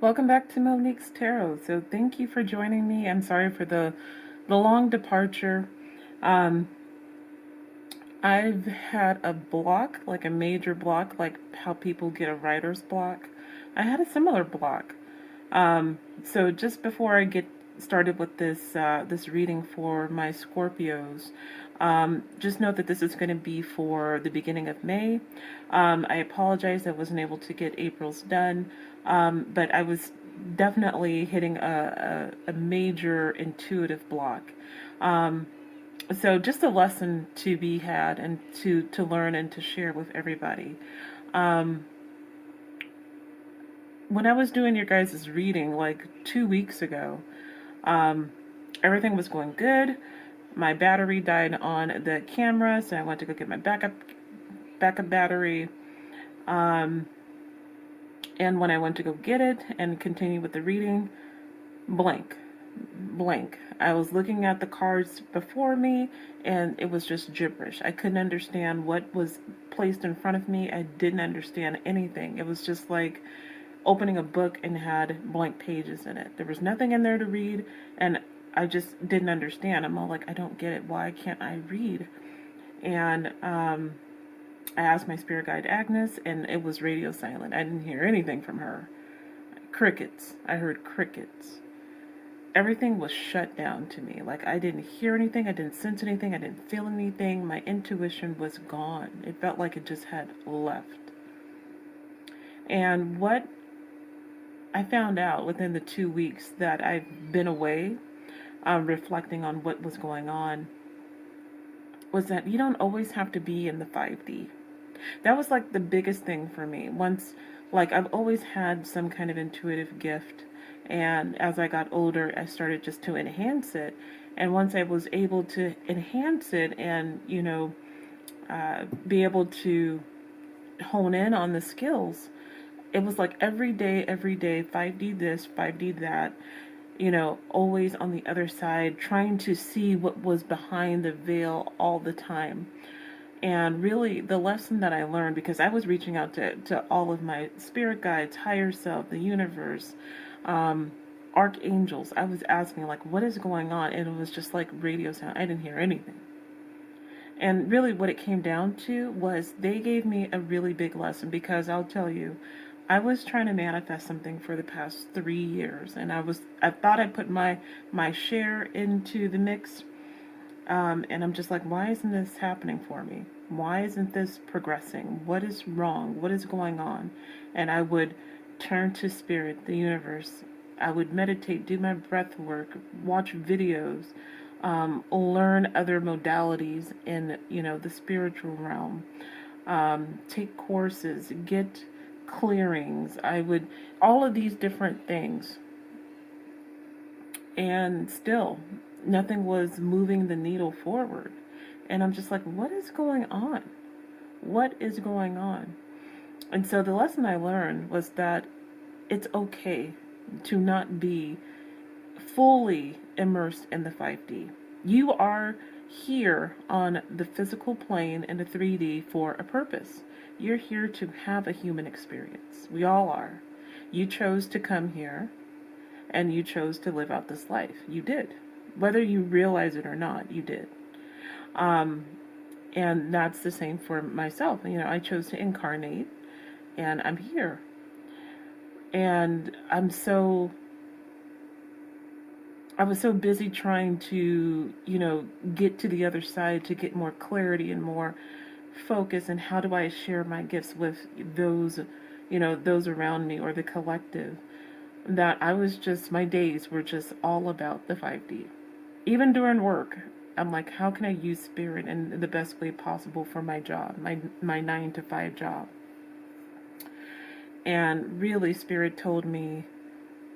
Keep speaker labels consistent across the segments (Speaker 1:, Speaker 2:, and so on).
Speaker 1: Welcome back to Monique's Tarot. So thank you for joining me. I'm sorry for the long departure. Um, I've had a block, like a major block, like how people get a writer's block. I had a similar block. So just before I get started with this reading for my Scorpios, just note that this is going to be for the beginning of May. I apologize I wasn't able to get April's done, but I was definitely hitting a major intuitive block. So just a lesson to be had and to learn and to share with everybody. Um, when I was doing your guys' reading like 2 weeks ago, um, everything was going good. My battery died on the camera, so I went to go get my backup battery. Um, and when I went to go get it and continue with the reading, blank. I was looking at the cards before me and it was just gibberish. I couldn't understand what was placed in front of me. I didn't understand anything. It was just like opening a book and had blank pages in it. There was nothing in there to read and I just didn't understand. I'm all like, I don't get it. Why can't I read? And I asked my spirit guide Agnes and it was radio silent. I didn't hear anything from her. Crickets. I heard crickets. Everything was shut down to me. Like I didn't hear anything, I didn't sense anything, I didn't feel anything. My intuition was gone. It felt like it just had left. And what I found out within the 2 weeks that I've been away, reflecting on what was going on, was that you don't always have to be in the 5D. That was like the biggest thing for me. Like I've always had some kind of intuitive gift. And as I got older, I started just to enhance it. And once I was able to enhance it and, be able to hone in on the skills, it was like every day, 5D this, 5D that, always on the other side, trying to see what was behind the veil all the time. And really, the lesson that I learned, because I was reaching out to all of my spirit guides, higher self, the universe, archangels, I was asking, like, what is going on? And it was just like radio sound. I didn't hear anything. And really, what it came down to was they gave me a really big lesson because I'll tell you, I was trying to manifest something for the past 3 years, and I thought I put my share into the mix. And I'm just like, why isn't this happening for me? Why isn't this progressing? What is wrong? What is going on? And I would turn to spirit, the universe. I would meditate, do my breath work, watch videos, learn other modalities in, the spiritual realm, take courses, get clearings. All of these different things. And still, nothing was moving the needle forward. And I'm just like, what is going on? What is going on? And so the lesson I learned was that it's okay to not be fully immersed in the 5D. You are here on the physical plane in the 3D for a purpose. You're here to have a human experience. We all are. You chose to come here and you chose to live out this life. You did. Whether you realize it or not, you did. And that's the same for myself. I chose to incarnate and I'm here. And I was so busy trying to, get to the other side to get more clarity and more focus and how do I share my gifts with those, those around me or the collective, that my days were just all about the 5D. Even during work, I'm like, how can I use spirit in the best way possible for my job, my 9 to 5 job? And really, spirit told me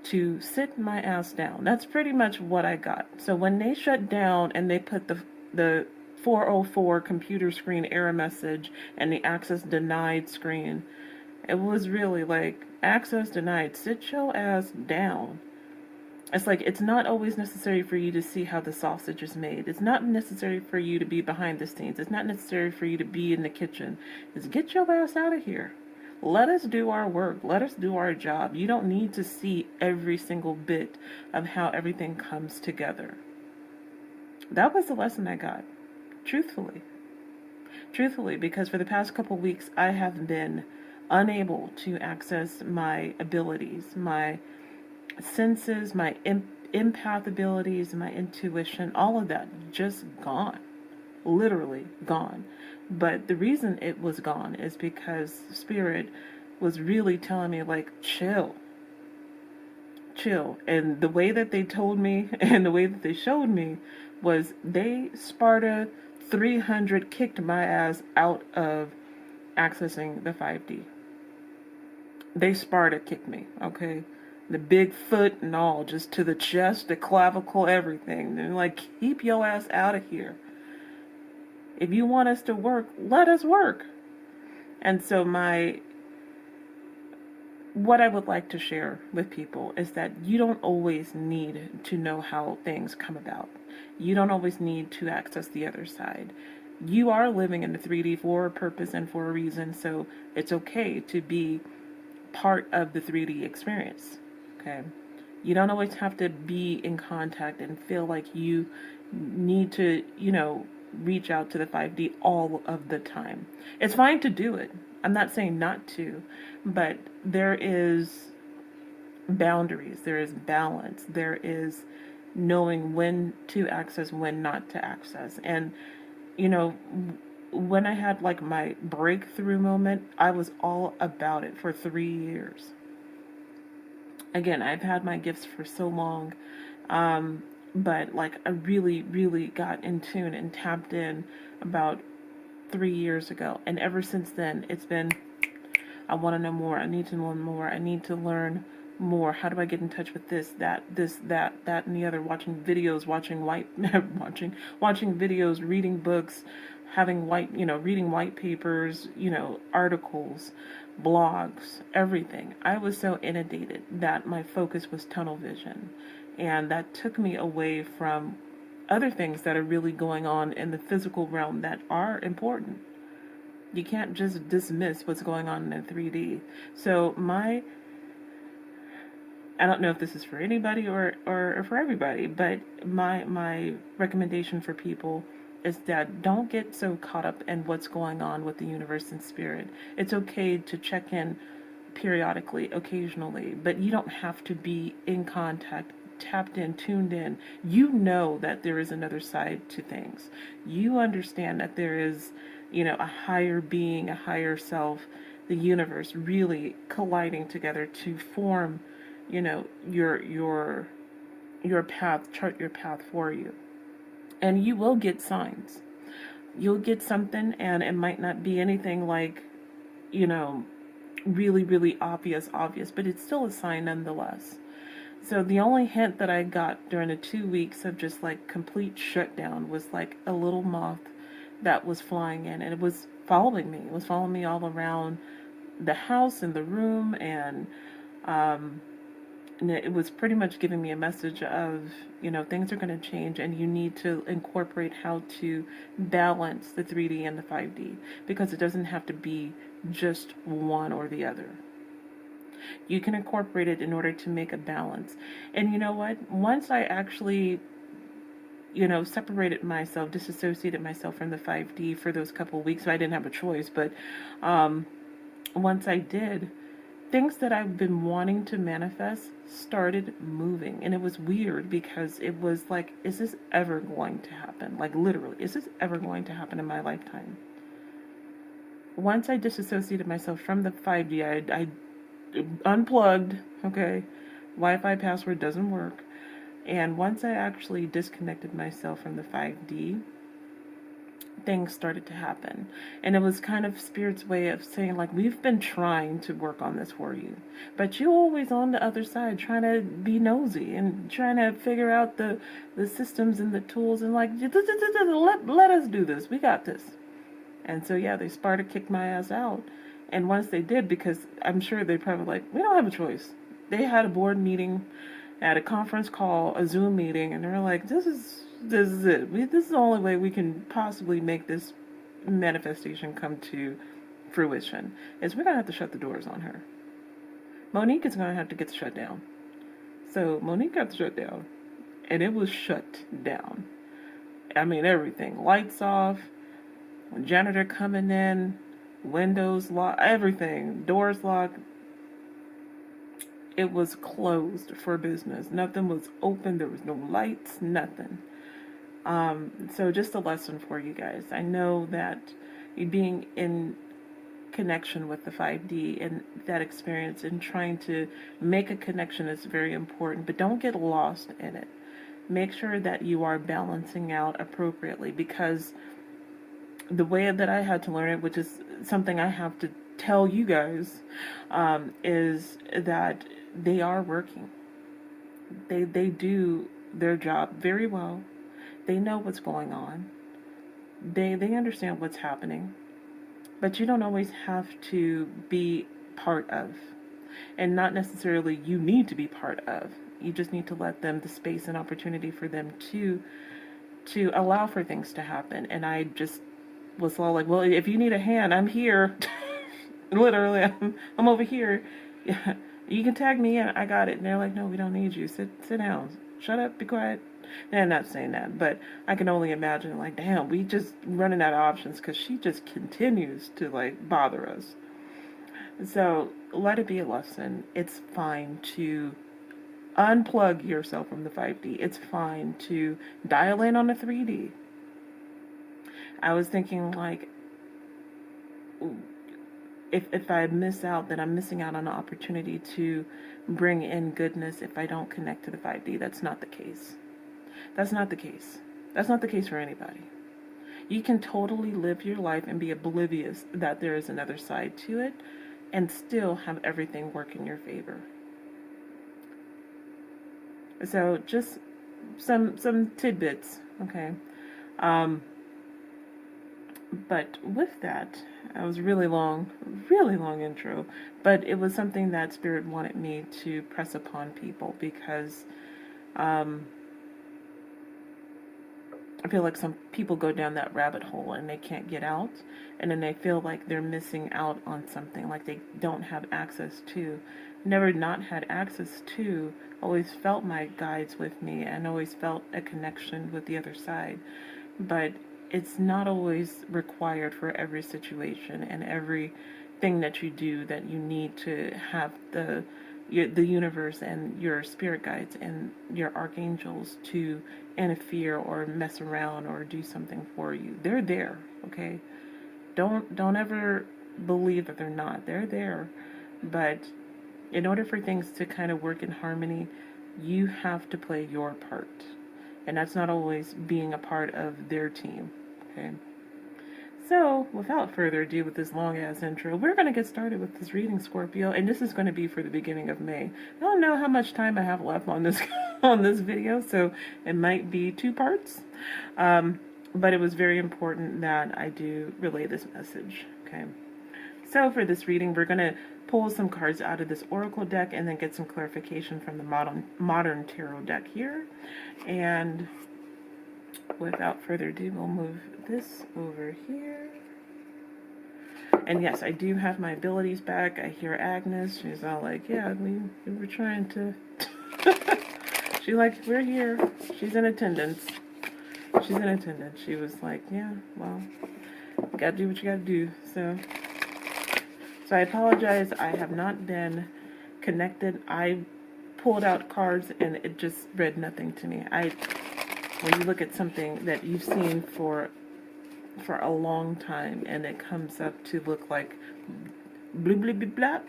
Speaker 1: to sit my ass down. That's pretty much what I got. So when they shut down and they put the 404 computer screen error message and the access denied screen, it was really like, access denied, sit your ass down. It's like, it's not always necessary for you to see how the sausage is made. It's not necessary for you to be behind the scenes. It's not necessary for you to be in the kitchen. It's get your ass out of here. Let us do our work. Let us do our job. You don't need to see every single bit of how everything comes together. That was the lesson I got, truthfully. Truthfully, because for the past couple weeks, I have been unable to access my abilities, my senses, my empath abilities, my intuition, all of that just gone. Literally gone. But the reason it was gone is because Spirit was really telling me, like, chill. Chill. And the way that they told me and the way that they showed me was they Sparta 300 kicked my ass out of accessing the 5D. They Sparta kicked me, okay? The big foot and all, just to the chest, the clavicle, everything. They're like, keep your ass out of here. If you want us to work, let us work. And so what I would like to share with people is that you don't always need to know how things come about. You don't always need to access the other side. You are living in the 3D for a purpose and for a reason, so it's okay to be part of the 3D experience, okay? You don't always have to be in contact and feel like you need to, reach out to the 5D all of the time. It's fine to do it. I'm not saying not to, but there is boundaries, there is balance, there is knowing when to access, when not to access. And, when I had like my breakthrough moment, I was all about it for 3 years. Again, I've had my gifts for so long, but like I really, really got in tune and tapped in about 3 years ago. And ever since then, it's been, I want to know more. I need to learn more. I need to learn more. How do I get in touch with this, that, and the other? Watching videos, watching videos, reading books, reading white papers, articles, blogs, everything. I was so inundated that my focus was tunnel vision. And that took me away from other things that are really going on in the physical realm that are important. You can't just dismiss what's going on in 3D. So I don't know if this is for anybody or for everybody, but my recommendation for people is that don't get so caught up in what's going on with the universe and spirit. It's okay to check in periodically, occasionally, but you don't have to be in contact, tapped in, tuned in. You know that there is another side to things. You understand that there is, a higher being, a higher self, the universe really colliding together to form, your path, chart your path for you. And you will get signs. You'll get something, and it might not be anything like, really, really obvious, but it's still a sign nonetheless. So the only hint that I got during the 2 weeks of just like complete shutdown was like a little moth that was flying in, and it was following me. It was following me all around the house and the room, and it was pretty much giving me a message of, things are going to change, and you need to incorporate how to balance the 3D and the 5D, because it doesn't have to be just one or the other. You can incorporate it in order to make a balance. And you know what? Once I actually, separated myself, disassociated myself from the 5D for those couple of weeks, I didn't have a choice, but once I did, things that I've been wanting to manifest started moving. And it was weird because it was like, is this ever going to happen? Like literally, is this ever going to happen in my lifetime? Once I disassociated myself from the 5D, I unplugged, okay? Wi-Fi password doesn't work. And once I actually disconnected myself from the 5D, things started to happen. And it was kind of Spirit's way of saying, like, we've been trying to work on this for you, but you're always on the other side trying to be nosy and trying to figure out the systems and the tools, and like, let us do this. We got this. And so, yeah, they Sparta kicked my ass out. And once they did, because I'm sure they probably like, we don't have a choice. They had a board meeting, at a conference call, a Zoom meeting, and they were like, this is it. This is the only way we can possibly make this manifestation come to fruition is we're going to have to shut the doors on her. Monique is going to have to get shut down. So Monique got shut down, and it was shut down. I mean, everything. Lights off, janitor coming in, windows locked, everything. Doors locked. It was closed for business. Nothing was open. There was no lights, nothing. So just a lesson for you guys. I know that being in connection with the 5D and that experience and trying to make a connection is very important, but don't get lost in it. Make sure that you are balancing out appropriately, because the way that I had to learn it, which is something I have to tell you guys, is that they are working. They do their job very well. They know what's going on. They understand what's happening. But you don't always have to be part of. And not necessarily you need to be part of. You just need to let them the space and opportunity for them to allow for things to happen. And I just was all like, well, if you need a hand, I'm here. Literally, I'm over here. Yeah, you can tag me in. I got it. And they're like, no, we don't need you. Sit down. Shut up. Be quiet. And I'm not saying that, but I can only imagine, like, damn, we just running out of options because she just continues to, like, bother us. So let it be a lesson. It's fine to unplug yourself from the 5D. It's fine to dial in on the 3D. I was thinking, like, if I miss out, then I'm missing out on an opportunity to bring in goodness if I don't connect to the 5D. That's not the case. That's not the case. That's not the case for anybody. You can totally live your life and be oblivious that there is another side to it and still have everything work in your favor. So just some tidbits, okay? But with that, it was really long intro, but it was something that Spirit wanted me to press upon people because I feel like some people go down that rabbit hole and they can't get out, and then they feel like they're missing out on something, like they don't have access to. Never not had access to, always felt my guides with me and always felt a connection with the other side. But it's not always required for every situation and everything that you do that you need to have the universe and your spirit guides and your archangels to interfere or mess around or do something for you. They're there, okay? Don't ever believe that they're not. They're there. But in order for things to kind of work in harmony, you have to play your part. And that's not always being a part of their team, okay? So, without further ado with this long-ass intro, we're going to get started with this reading, Scorpio, and this is going to be for the beginning of May. I don't know how much time I have left on this on this video, so it might be 2 parts, but it was very important that I do relay this message, okay? So, for this reading, we're going to pull some cards out of this Oracle deck and then get some clarification from the modern Tarot deck here, and without further ado, we'll move this over here. And yes, I do have my abilities back. I hear Agnes. She's all like, yeah, we were trying to... She's like, we're here. She's in attendance. She's in attendance. She was like, yeah, well, you gotta do what you gotta do. So I apologize. I have not been connected. I pulled out cards and it just read nothing to me. When you look at something that you've seen for a long time and it comes up to look like blah blah blah blah,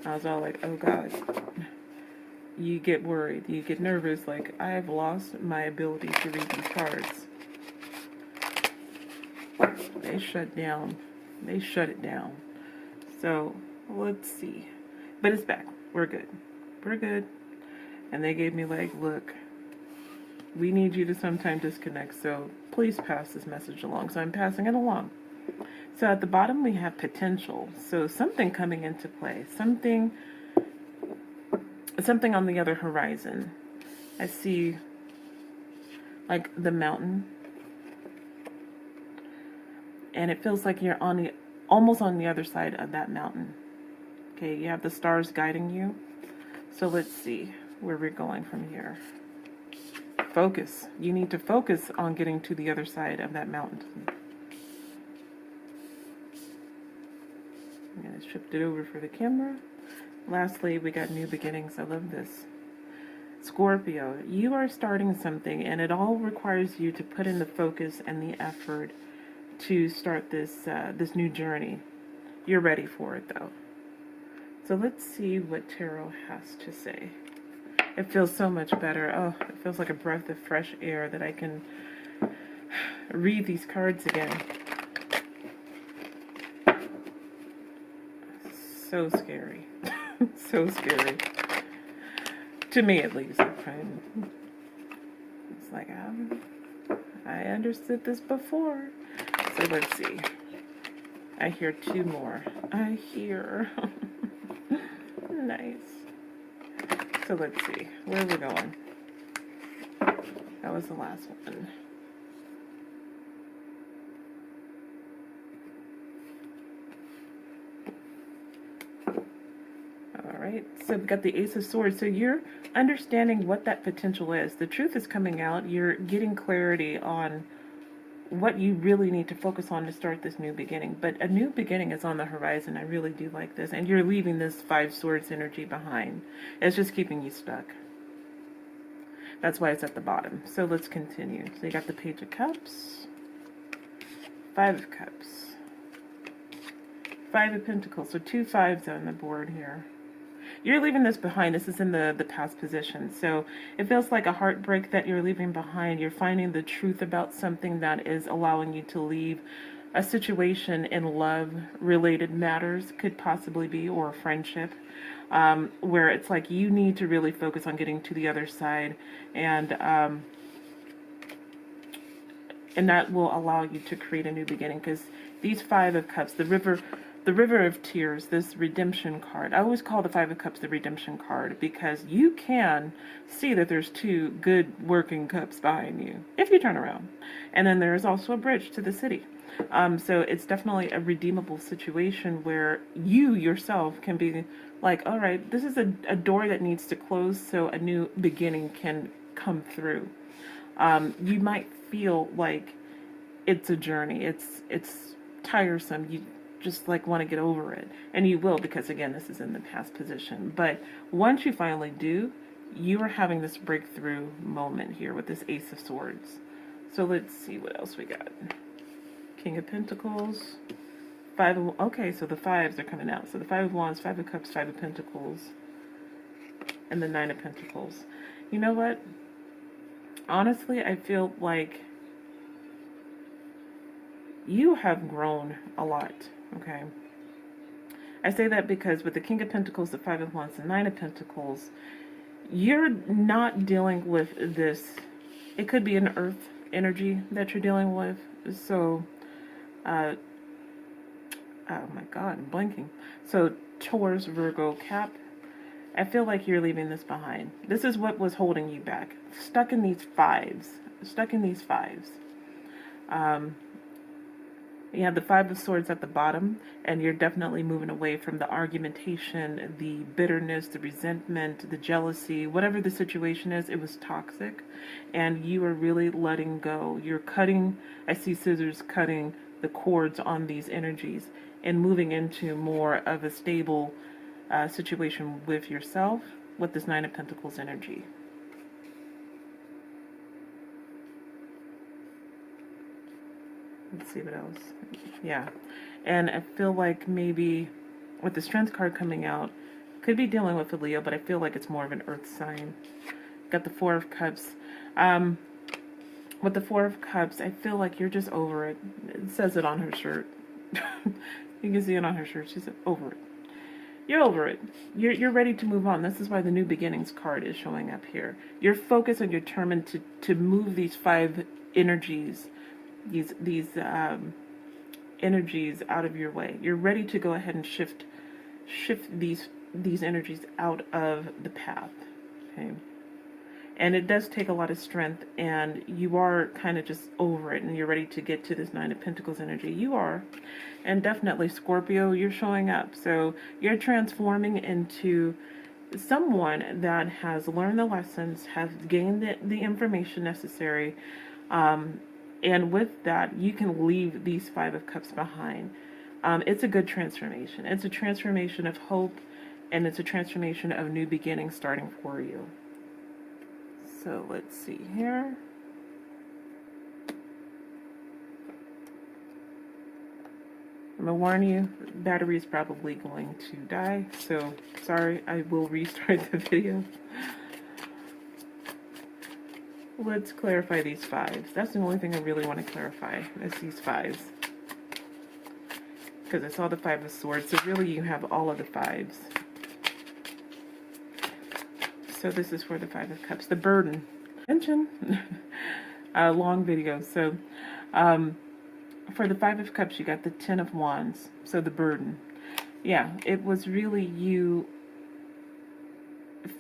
Speaker 1: I was all like, oh God. You get worried, you get nervous, like I've lost my ability to read these cards. They shut it down. So let's see, but it's back. We're good. And they gave me like, look, we need you to sometime disconnect, so please pass this message along. So I'm passing it along. So at the bottom we have potential. So something coming into play. Something on the other horizon. I see like the mountain. And it feels like you're on almost on the other side of that mountain. Okay, you have the stars guiding you. So let's see where we're going from here. Focus. You need to focus on getting to the other side of that mountain. I'm going to shift it over for the camera. Lastly, we got new beginnings. I love this. Scorpio, you are starting something, and it all requires you to put in the focus and the effort to start this this new journey. You're ready for it, though. So let's see what Tarot has to say. It feels so much better. Oh, it feels like a breath of fresh air that I can read these cards again. So scary. So scary. To me, at least. It's like, I understood this before. So let's see. I hear two more. I hear. Nice. So let's see. Where are we going? That was the last one. Alright, so we've got the Ace of Swords. So you're understanding what that potential is. The truth is coming out. You're getting clarity on what you really need to focus on to start this new beginning. But a new beginning is on the horizon. I really do like this. And you're leaving this Five Swords energy behind. It's just keeping you stuck. That's why it's at the bottom. So let's continue. So you got the Page of Cups, Five of Cups, Five of Pentacles. So two fives on the board here. You're leaving this behind. This is in the past position. So it feels like a heartbreak that you're leaving behind. You're finding the truth about something that is allowing you to leave a situation in love-related matters, could possibly be, or a friendship, where it's like you need to really focus on getting to the other side, and that will allow you to create a new beginning. Because these Five of Cups, the River of Tears, this redemption card. I always call the Five of Cups the redemption card because you can see that there's two good working cups behind you if you turn around. And then there's also a bridge to the city. So it's definitely a redeemable situation where you yourself can be like, all right, this is a door that needs to close so a new beginning can come through. You might feel like it's a journey. It's tiresome. You just like want to get over it, and you will, because again, this is in the past position. But once you finally do, you are having this breakthrough moment here with this Ace of Swords. So let's see what else we got. King of Pentacles, Five of, okay, so the fives are coming out. So the Five of Wands, Five of Cups, Five of Pentacles, and the Nine of Pentacles. You know what? Honestly, I feel like you have grown a lot. Okay, I say that because with the King of Pentacles, the Five of Wands, the Nine of Pentacles, you're not dealing with this. It could be an earth energy that you're dealing with. So, oh my God, I'm blanking. So Taurus, Virgo, Cap, I feel like you're leaving this behind. This is what was holding you back. Stuck in these fives. You have the Five of Swords at the bottom, and you're definitely moving away from the argumentation, the bitterness, the resentment, the jealousy, whatever the situation is. It was toxic, and you are really letting go. You're cutting, I see scissors cutting the cords on these energies and moving into more of a stable situation with yourself with this Nine of Pentacles energy. Let's see what else. Yeah. And I feel like maybe with the Strength card coming out, could be dealing with a Leo, but I feel like it's more of an earth sign. Got the Four of Cups. With the Four of Cups, I feel like you're just over it. It says it on her shirt. You can see it on her shirt. She's over it. You're over it. You're ready to move on. This is why the New Beginnings card is showing up here. You're focused and determined to move these five energies, these energies out of your way. You're ready to go ahead and shift these energies out of the path. Okay. And it does take a lot of strength, and you are kind of just over it, and you're ready to get to this Nine of Pentacles energy. You are. And definitely, Scorpio, you're showing up. So you're transforming into someone that has learned the lessons, has gained the information necessary. And with that, you can leave these Five of Cups behind. It's a good transformation. It's a transformation of hope, and it's a transformation of new beginnings starting for you. So let's see here. I'm gonna warn you, battery is probably going to die, so sorry, I will restart the video. Let's clarify these fives. That's the only thing I really want to clarify, is these fives. Because I saw the Five of Swords, so really you have all of the fives. So this is for the Five of Cups. The burden. Mention. A long video. So for the Five of Cups, you got the Ten of Wands. So the burden. Yeah, it was really you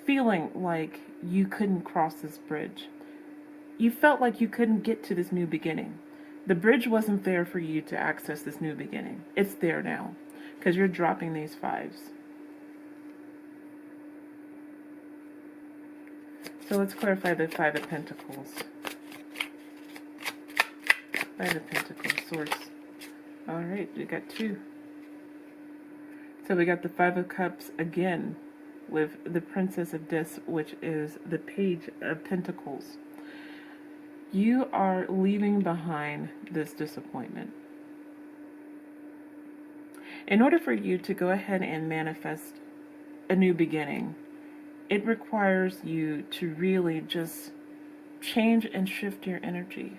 Speaker 1: feeling like you couldn't cross this bridge. You felt like you couldn't get to this new beginning. The bridge wasn't there for you to access this new beginning. It's there now, because you're dropping these fives. So let's clarify the Five of Pentacles. Five of Pentacles, Source. Alright, we got two. So we got the Five of Cups again with the Princess of Discs, which is the Page of Pentacles. You are leaving behind this disappointment. In order for you to go ahead and manifest a new beginning, it requires you to really just change and shift your energy.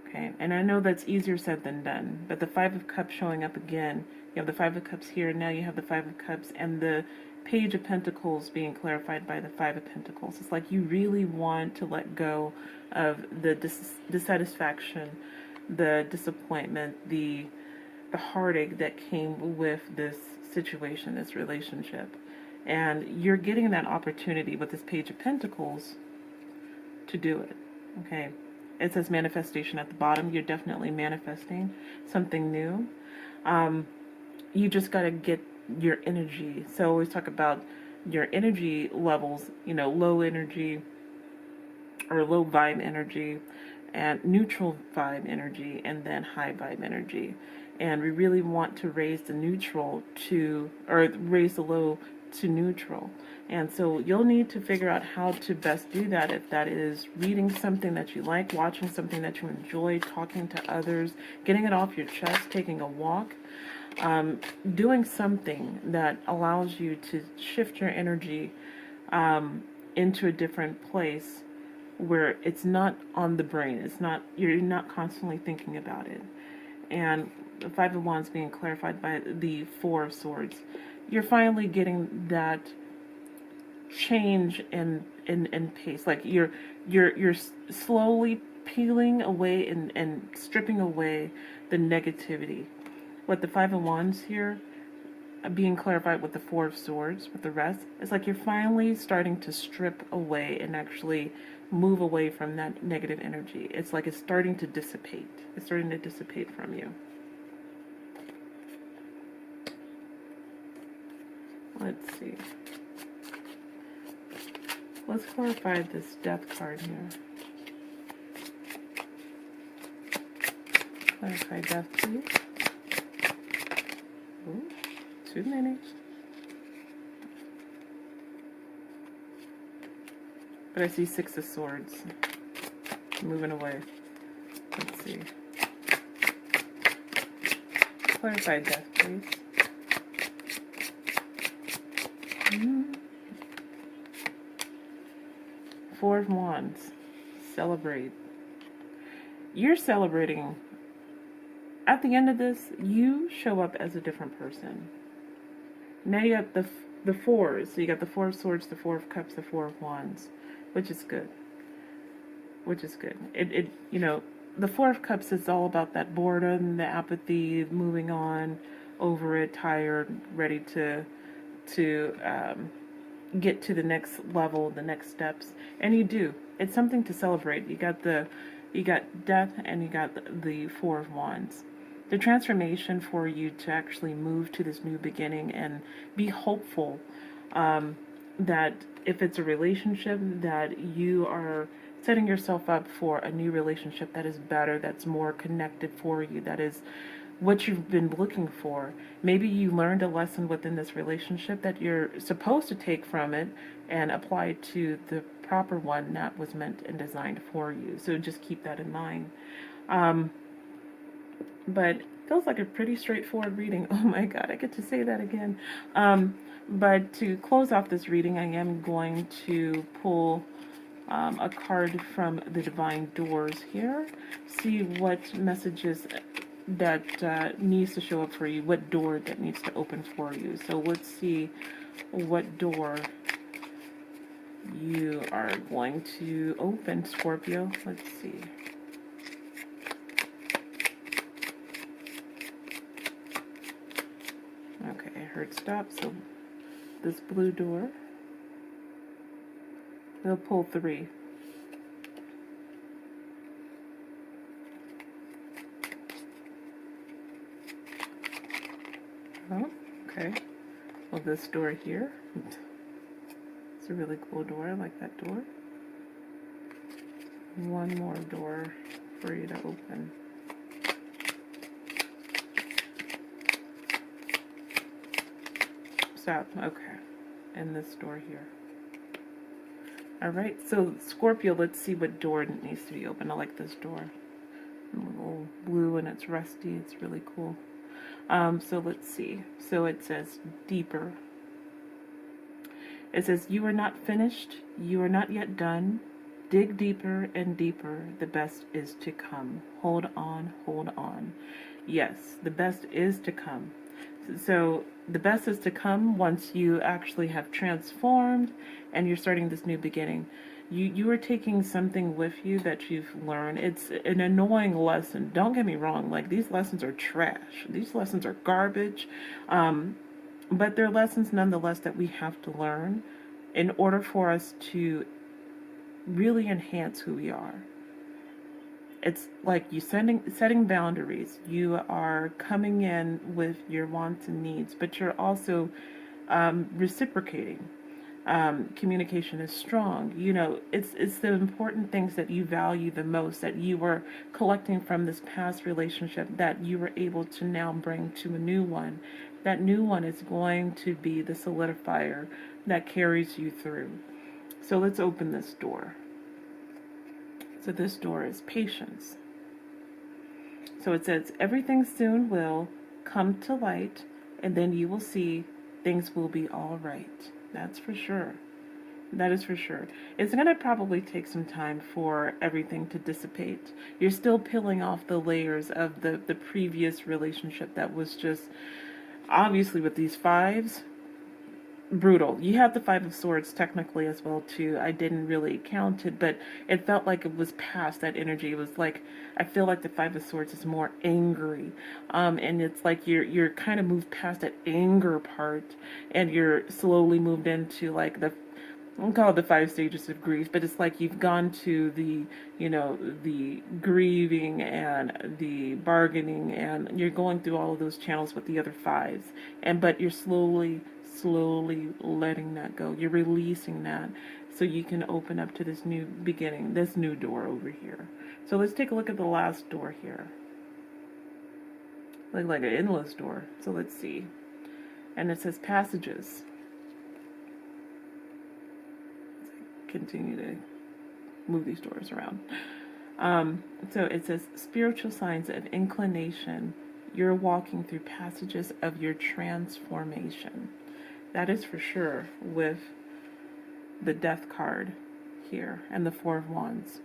Speaker 1: Okay, and I know that's easier said than done, but the Five of Cups showing up again, you have the Five of Cups here, now you have the Five of Cups, and the Page of Pentacles being clarified by the Five of Pentacles. It's like you really want to let go of the dissatisfaction, the disappointment, the heartache that came with this situation, this relationship. And you're getting that opportunity with this Page of Pentacles to do it. Okay. It says manifestation at the bottom. You're definitely manifesting something new. You just got to get your energy. So I always talk about your energy levels, you know, low energy or low vibe energy, and neutral vibe energy, and then high vibe energy. And we really want to raise the neutral to, or raise the low to neutral. And so you'll need to figure out how to best do that, if that is reading something that you like, watching something that you enjoy, talking to others, getting it off your chest, taking a walk, doing something that allows you to shift your energy into a different place where it's not on the brain. It's not, you're not constantly thinking about it. And the Five of Wands being clarified by the Four of Swords. You're finally getting that change in pace. Like you're slowly peeling away and stripping away the negativity. With the Five of Wands here being clarified with the Four of Swords, with the rest, it's like you're finally starting to strip away and actually move away from that negative energy. It's like it's starting to dissipate. It's starting to dissipate from you. Let's see. Let's clarify this Death card here. Clarify Death, please. Ooh, too many. But I see Six of Swords. Moving away. Let's see. Clarify Death, please. Four of Wands. Celebrate. You're celebrating. At the end of this, you show up as a different person. Now you got the fours. So you got the Four of Swords, the Four of Cups, the Four of Wands, which is good. Which is good. It you know, the Four of Cups is all about that boredom, the apathy, moving on, over it, tired, ready to get to the next level, the next steps, and you do. It's something to celebrate. You got death, and you got the Four of Wands. The transformation for you to actually move to this new beginning and be hopeful, that if it's a relationship, that you are setting yourself up for a new relationship that is better, that's more connected for you, that is what you've been looking for. Maybe you learned a lesson within this relationship that you're supposed to take from it and apply it to the proper one that was meant and designed for you. So just keep that in mind. But it feels like a pretty straightforward reading. Oh my God, I get to say that again. But to close off this reading, I am going to pull a card from the Divine Doors here. See what messages that needs to show up for you, what door that needs to open for you. So let's see what door you are going to open, Scorpio. Let's see. Okay, I heard stop, so this blue door, we'll pull 3. Oh, okay. Well, this door here, it's a really cool door. I like that door. One more door for you to open. Stop. Okay. And this door here. Alright, so Scorpio, let's see what door needs to be open. I like this door. A little blue and it's rusty. It's really cool. So let's see. So it says deeper. It says, you are not finished. You are not yet done. Dig deeper and deeper. The best is to come. Hold on, hold on. Yes, the best is to come. So the best is to come once you actually have transformed and you're starting this new beginning. You are taking something with you that you've learned. It's an annoying lesson. Don't get me wrong. Like, these lessons are trash. These lessons are garbage. But they're lessons nonetheless that we have to learn in order for us to really enhance who we are. It's like you setting boundaries. You are coming in with your wants and needs, but you're also reciprocating. Communication is strong. You know, it's the important things that you value the most, that you were collecting from this past relationship, that you were able to now bring to a new one. That new one is going to be the solidifier that carries you through. So let's open this door. So this door is patience. So it says, everything soon will come to light, and then you will see things will be all right. That's for sure. That is for sure. It's going to probably take some time for everything to dissipate. You're still peeling off the layers of the previous relationship that was just, obviously with these fives, brutal. You have the Five of Swords technically as well too. I didn't really count it, but it felt like it was past that energy. It was like, I feel like the Five of Swords is more angry, and it's like you're kind of moved past that anger part, and you're slowly moved into like I'll call it the 5 stages of grief, but it's like you've gone to the, you know, the grieving and the bargaining, and you're going through all of those channels with the other fives, but you're slowly letting that go. You're releasing that so you can open up to this new beginning, this new door over here. So let's take a look at the last door here. Like an endless door. So let's see. And it says passages. Continue to move these doors around. So it says spiritual signs of inclination. You're walking through passages of your transformation. That is for sure with the Death card here and the Four of Wands.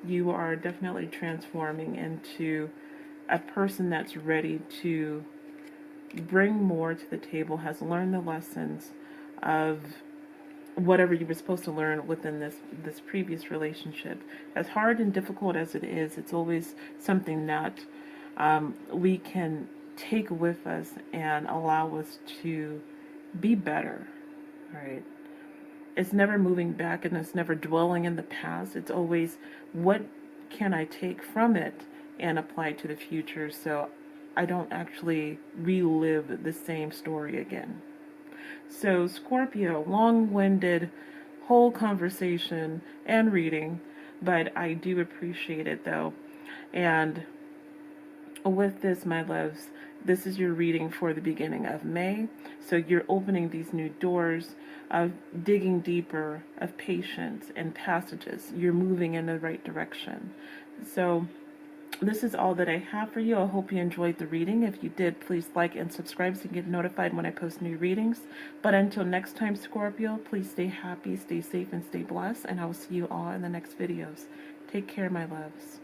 Speaker 1: You are definitely transforming into a person that's ready to bring more to the table, has learned the lessons of whatever you were supposed to learn within this previous relationship. As hard and difficult as it is, it's always something that we can take with us and allow us to be better, right? it's never moving back and it's never dwelling in the past. It's always, what can I take from it and apply to the future so I don't actually relive the same story again. So Scorpio, long-winded whole conversation and reading, but I do appreciate it though. And with this, my loves, this is your reading for the beginning of May. So you're opening these new doors of digging deeper, of patience and passages. You're moving in the right direction. So this is all that I have for you. I hope you enjoyed the reading. If you did, please like and subscribe so you get notified when I post new readings. But until next time, Scorpio, please stay happy, stay safe, and stay blessed. And I will see you all in the next videos. Take care, my loves.